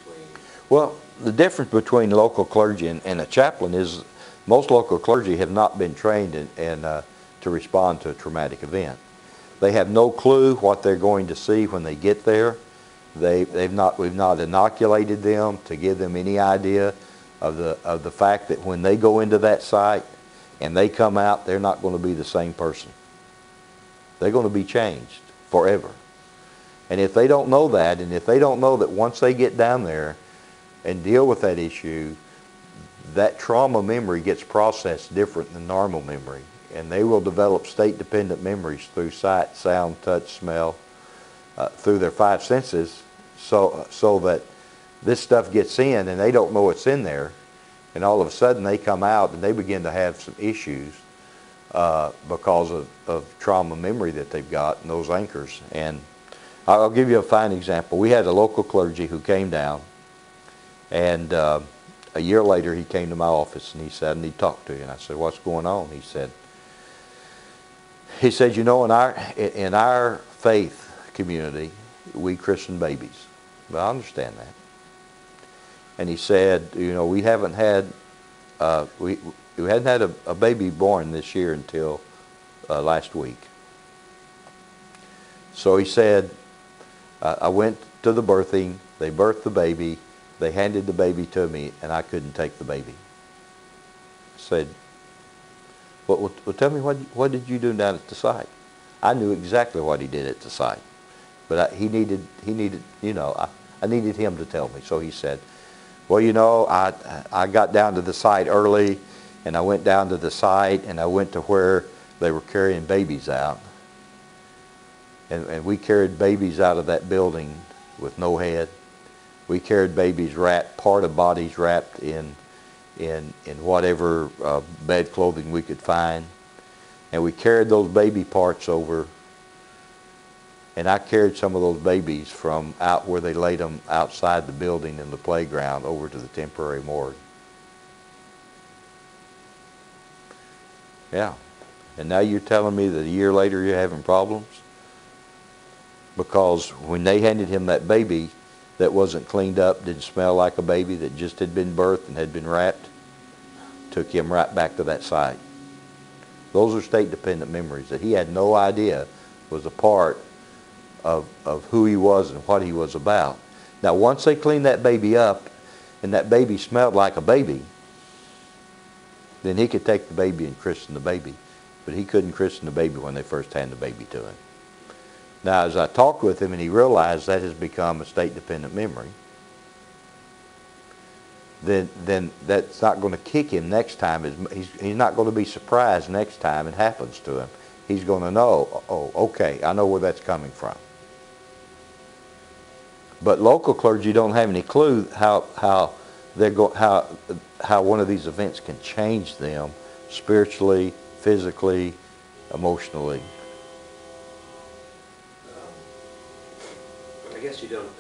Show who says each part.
Speaker 1: between?
Speaker 2: Well, the difference between local clergy and a chaplain is most local clergy have not been trained to respond to a traumatic event. They have no clue what they're going to see when they get there. We've not inoculated them to give them any idea of the fact that when they go into that site and they come out, they're not going to be the same person. They're going to be changed forever. And if they don't know that, and if they don't know that once they get down there and deal with that issue, that trauma memory gets processed different than normal memory. And they will develop state-dependent memories through sight, sound, touch, smell, through their five senses, so that this stuff gets in and they don't know it's in there, and all of a sudden they come out and they begin to have some issues because of trauma memory that they've got and those anchors. And I'll give you a fine example. We had a local clergy who came down, and a year later he came to my office and he said, "I need to talk to you." And I said, "What's going on?" He said, "You know, in our faith community, we christen babies." Well, I understand that. And he said, "You know, we hadn't had a baby born this year until last week." So he said, "I went to the birthing. They birthed the baby. They handed the baby to me, and I couldn't take the baby." I said, Well, tell me, what did you do down at the site?" I knew exactly what he did at the site, but he needed, you know, I needed him to tell me. So he said, "Well, you know, I got down to the site early, and I went down to the site, and I went to where they were carrying babies out, and we carried babies out of that building with no head. We carried babies wrapped, part of bodies wrapped in whatever bed clothing we could find. And we carried those baby parts over, and I carried some of those babies from out where they laid them outside the building in the playground over to the temporary morgue." Yeah. And now you're telling me that a year later you're having problems? Because when they handed him that baby that wasn't cleaned up, didn't smell like a baby, that just had been birthed and had been wrapped, took him right back to that site. Those are state-dependent memories that he had no idea was a part of who he was and what he was about. Now, once they cleaned that baby up and that baby smelled like a baby, then he could take the baby and christen the baby. But he couldn't christen the baby when they first handed the baby to him. Now, as I talked with him and he realized that has become a state-dependent memory, then that's not going to kick him next time. He's not going to be surprised next time it happens to him. He's going to know, oh, okay, I know where that's coming from. But local clergy don't have any clue how one of these events can change them spiritually, physically, emotionally.
Speaker 1: I guess you don't